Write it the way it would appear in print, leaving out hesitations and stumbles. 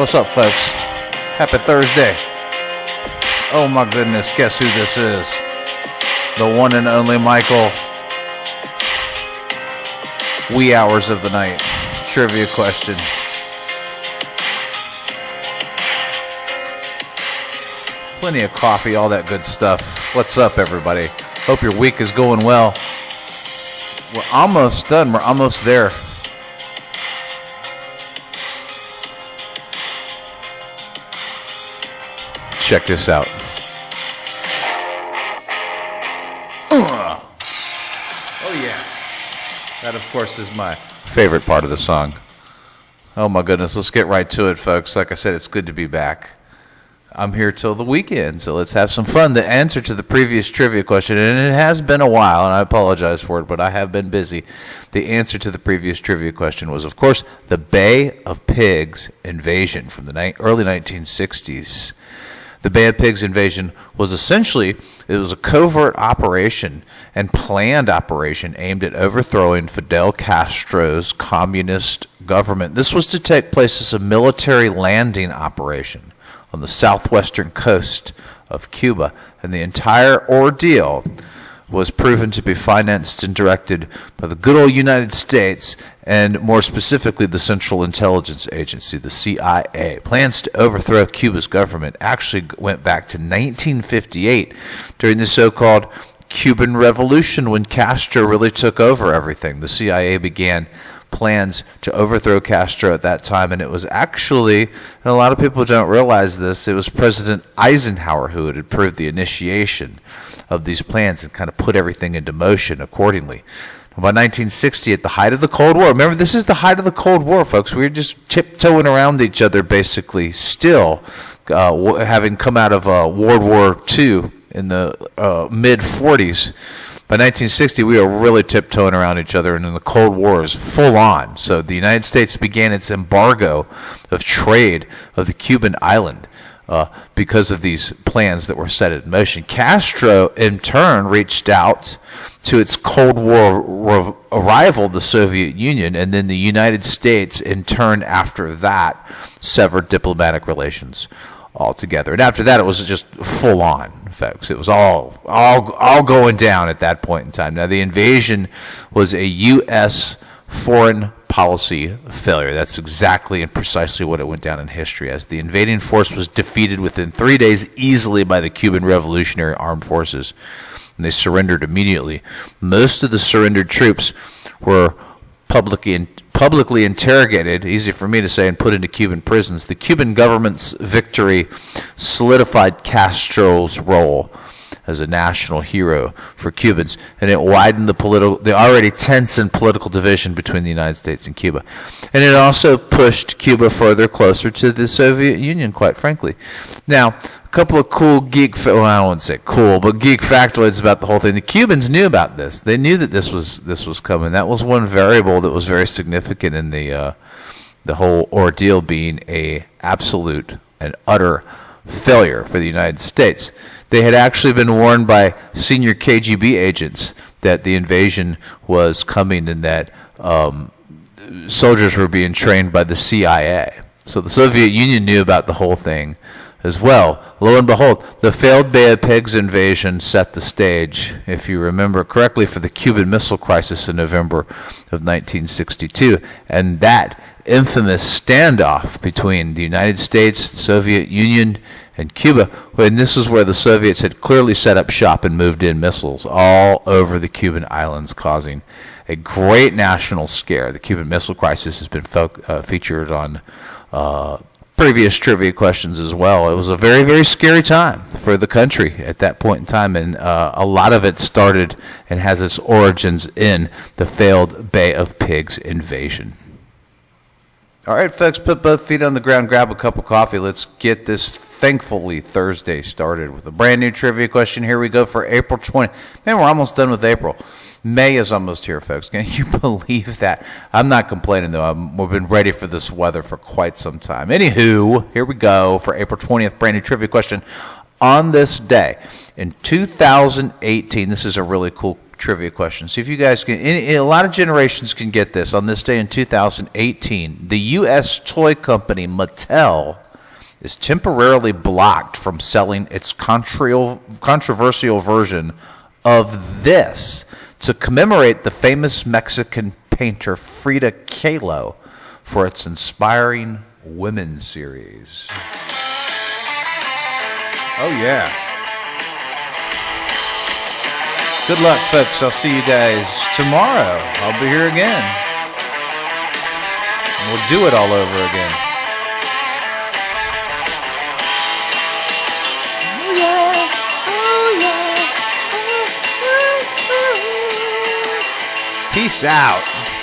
What's up, folks? Happy Thursday. Oh my goodness, guess who this is? The one and only Michael. Wee hours of the night. Trivia question. Plenty of coffee, all that good stuff. What's up, everybody? Hope your week is going well. We're almost done. We're almost there. Check this out. Oh yeah. That, of course, is my favorite part of the song. Oh my goodness, let's get right to it, folks. Like I said, it's good to be back. I'm here till the weekend, so let's have some fun. The answer to the previous trivia question, and it has been a while, and I apologize for it, but I have been busy. The answer to the previous trivia question was, of course, the Bay of Pigs invasion from the early 1960s. The Bay of Pigs invasion was essentially, it was a covert operation and planned operation aimed at overthrowing Fidel Castro's communist government. This was to take place as a military landing operation on the southwestern coast of Cuba, and the entire ordeal was proven to be financed and directed by the good old United States, and more specifically the Central Intelligence Agency, the CIA. Plans to overthrow Cuba's government actually went back to 1958 during the so-called Cuban Revolution, when Castro really took over everything. The CIA began plans to overthrow Castro at that time, and it was actually, and a lot of people don't realize this, it was President Eisenhower who had approved the initiation of these plans and kind of put everything into motion accordingly. By 1960, at the height of the Cold War, remember, this is the height of the Cold War, folks. We were just tiptoeing around each other, basically, still having come out of World War II in the mid-40s. By 1960, we were really tiptoeing around each other, and then the Cold War is full on. So the United States began its embargo of trade of the Cuban island because of these plans that were set in motion. Castro, in turn, reached out to its Cold War rival, the Soviet Union, and then the United States, in turn, after that, severed diplomatic relations altogether. And after that, it was just full on, folks. It was all going down at that point in time. Now, the invasion was a U.S. foreign policy failure. That's exactly and precisely what it went down in history as. The invading force was defeated within 3 days easily by the Cuban Revolutionary Armed Forces, and they surrendered immediately. Most of the surrendered troops were publicly interrogated, easy for me to say, and put into Cuban prisons. The Cuban government's victory solidified Castro's role as a national hero for Cubans, and it widened the already tense and political division between the United States and Cuba. And it also pushed Cuba further closer to the Soviet Union, quite frankly. Now, a couple of cool geek factoids about the whole thing. The Cubans knew about this. They knew that this was coming. That was one variable that was very significant in the whole ordeal, being a absolute and utter failure for the United States. They had actually been warned by senior KGB agents that the invasion was coming and that soldiers were being trained by the CIA. So the Soviet Union knew about the whole thing as well. Lo and behold, the failed Bay of Pigs invasion set the stage, if you remember correctly, for the Cuban Missile Crisis in November of 1962. And that infamous standoff between the United States, the Soviet Union, and Cuba, and this is where the Soviets had clearly set up shop and moved in missiles all over the Cuban islands, causing a great national scare. The Cuban Missile Crisis has been featured on previous trivia questions as well. It was a very, very scary time for the country at that point in time, and a lot of it started and has its origins in the failed Bay of Pigs invasion. All right, folks, put both feet on the ground, grab a cup of coffee. Let's get this thankfully Thursday started with a brand new trivia question. Here we go for April 20th. Man, we're almost done with April. May is almost here, folks. Can you believe that? I'm not complaining, though. We've been ready for this weather for quite some time. Anywho, here we go for April 20th, brand new trivia question. On this day, in 2018, this is a really cool trivia question. See if you guys can. A lot of generations can get this. On this day in 2018, the U.S. toy company Mattel is temporarily blocked from selling its controversial version of this to commemorate the famous Mexican painter Frida Kahlo for its inspiring women series. Oh, yeah. Good luck, folks. I'll see you guys tomorrow. I'll be here again. We'll do it all over again. Peace out.